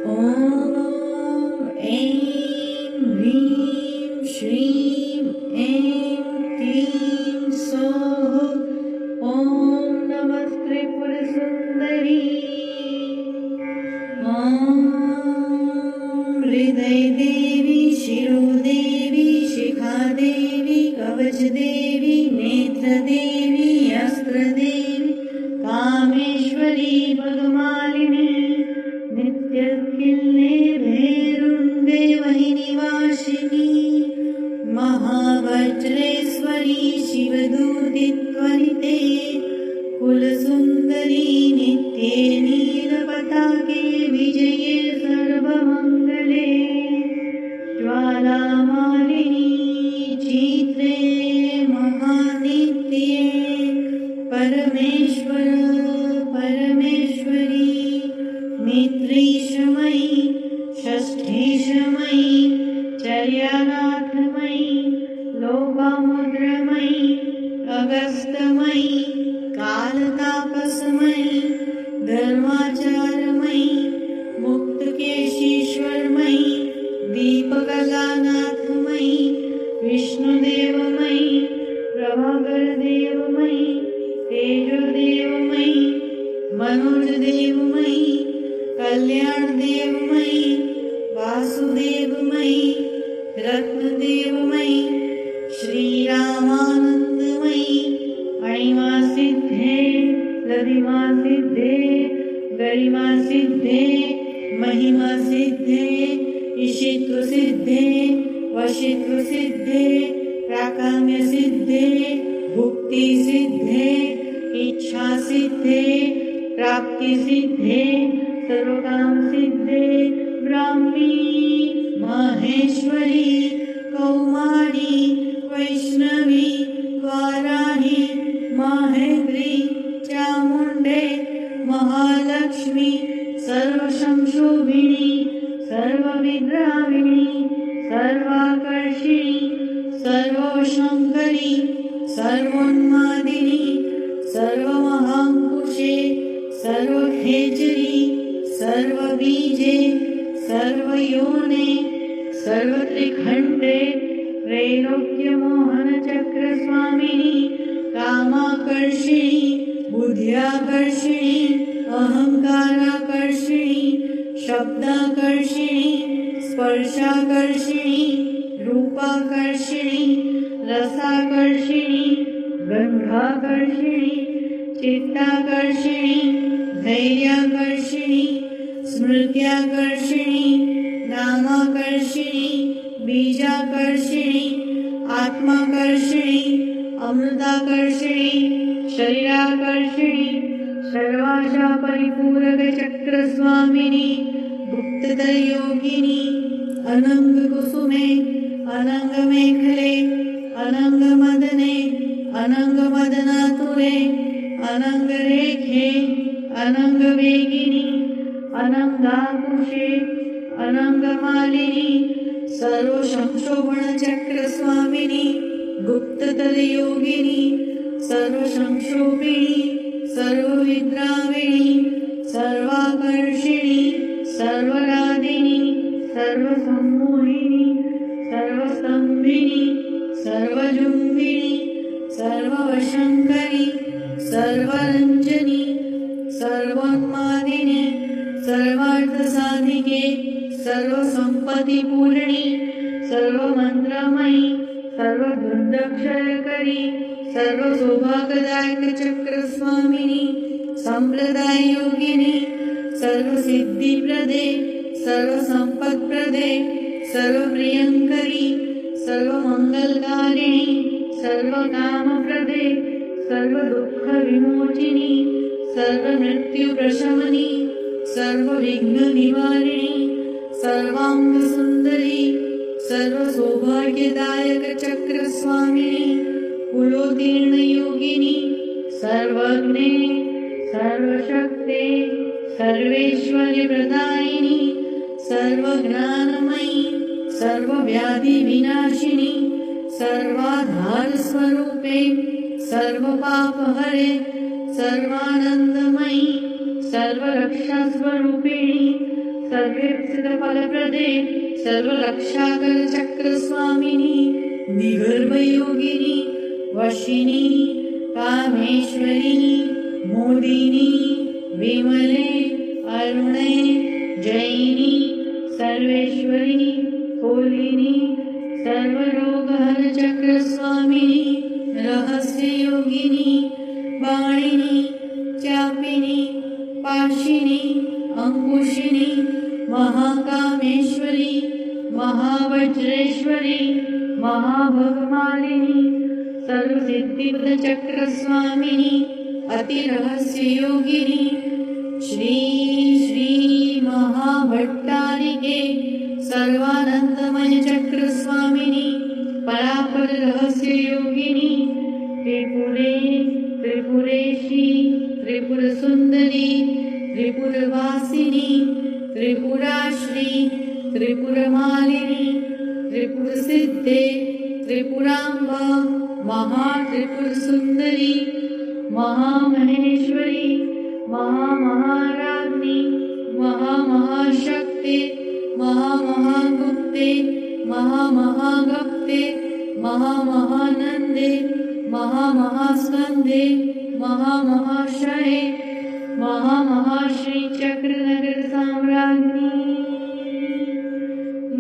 ॐ ऐं ह्रीं श्रीं ऐं क्लीं सौः ॐ नमस्ते पुरसुन्दरी ॐ हृदयदेवी शिरोदेवी शिखादेवी कवचदेवी नेत्रदेवी अस्त्रदेवी कामेश्वरी पद्मालिनी नित्यकिल्ले भैरुण्डे वहिनिवासिनी महावज्रेश्वरी शिवदूतित्वरिते कुलसुन्दरी नित्ये नीलपताके विजये सर्वमङ्गले ज्वालामालिनी चित्रे महानित्ये परमेश्वर परमेश्वरी मित्रीशमयी षष्ठीशमयी चर्यानाथमयी लोपामुद्रमयी अगस्तमयी कालतापसमयी धर्माचारमयी मुक्तकेशीश्वरमयी दीपकलानाथमयी विष्णुदेवमयी प्रभाकरदेवमयी तेजोदेवमयी मनोजदेवमयी कल्याणदेवमयी वासुदेवमयी रत्नदेवमयी श्रीरामानन्दमयी अणिमासिद्धे लदिमासिद्धे गरिमासिद्धे महिमासिद्धे ईशित्वसिद्धे वशित्वसिद्धे प्राकाम्यसिद्धे भुक्तिसिद्धे इच्छासिद्धे प्राप्तिसिद्धे सर्वकामसिद्धे ब्राह्मी माहेश्वरी कौमारी वैष्णवी वाराही माहेन्द्री चामुण्डे महालक्ष्मी सर्वसंशोभिनी सर्वविद्राविणी सर्वाकर्षिणी सर्वशङ्करी सर्वोन्मादिनी सर्वमहाङ्कुशे सर्वखेचरी सर्वबीजे सर्वयोने सर्वत्रिखण्डे त्रैलोक्यमोहनचक्रस्वामिनी कामाकर्षिणी बुद्ध्याकर्षिणी अहङ्काराकर्षिणी शब्दाकर्षिणी स्पर्शाकर्षिणी रूपाकर्षिणी रसाकर्षिणी गन्धाकर्षिणी चित्ताकर्षिणी धैर्याकर्षिणी स्मृत्याकर्षिणी नामाकर्षिणी बीजाकर्षिणी आत्माकर्षिणी अमृताकर्षिणी शरीराकर्षिणी सर्वाशा परिपूरकचक्रस्वामिनी गुप्तधरयोगिनी अनङ्गकुसुमे अनङ्गमेखले अनङ्गमदने अनङ्गमदनातुरे अनङ्गरेखे अनङ्गवेगिनी अनङ्गाकुशे अनङ्गमालिनी सर्वसंशोभनचक्रस्वामिनी गुप्तधरयोगिनी सर्वसंशोभिनी सर्वविद्राविणी सर्वाकर्षिणी सर्वराधिनी सर्वसम्मोहिनी सर्वस्तम्भिनी सर्वजुम्बिनी सर्ववशङ्करी सर्वरञ्जनी सर्वोन्मादिनी सर्वार्थसाधिके सर्वसम्पत्तिपूर्णी सर्वमन्त्रमयी सर्वदुर्दक्षरकरी सर्वसौभाग्यदायकचक्रस्वामिनी सम्प्रदाययोगिनी सर्वसिद्धिप्रदे सर्वसम्पत्प्रदे सर्वप्रियङ्करी सर्वमङ्गलकारिणी सर्वकामप्रदे सर्वदुःखविमोचिनी सर्वमृत्युप्रशमनी सर्वविघ्ननिवारिणी सर्वाङ्गसुन्दरी सर्वसौभाग्यदायकचक्रस्वामिनी कुलोत्तीर्णयोगिनी सर्वज्ञे सर्वशक्ते सर्वेश्वर्यप्रदायिनी सर्वज्ञानमयी सर्वव्याधिविनाशिनी सर्वाधारस्वरूपे सर्वपापहरे सर्वानन्दमयी सर्वरक्षास्वरूपिणी सर्वेप्सितफलप्रदे सर्वरक्षाकरचक्रस्वामिनि विगर्भयोगिनि वशिनि कामेश्वरी मोदिनि विमले अरुणे जयिनि सर्वेश्वरी होलिनि सर्वरोगहरचक्रस्वामिनि रहस्ययोगिनि वाणिनि चापिनि पाशिनि अंकुशिनि महाकामेश्वरी महावज्रेश्वरी महाभगमालिनी सर्वसिद्धिपदचक्रस्वामिनि अतिरहस्ययोगिनि श्री श्री महाभट्टारिके सर्वानंदमय चक्रस्वामिनि परापर रहस्ययोगिनि त्रिपुरे त्रिपुरेशी त्रिपुरसुंदरी त्रिपुरवासिनी त्रिपुराश्री त्रिपुरमालिनी त्रिपुरसिद्धे त्रिपुरांबा महात्रिपुरसुंदरी महामहेश्वरी महामहाराज्ञी महामहाशक्ति महामहागुप्ते महामहागप्ते महामहानंदे महामहास्कंदे महामहाशये महामहाश्री चक्रनगर साम्राज्ञी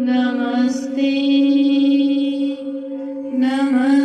नमस्ते नमस्ते।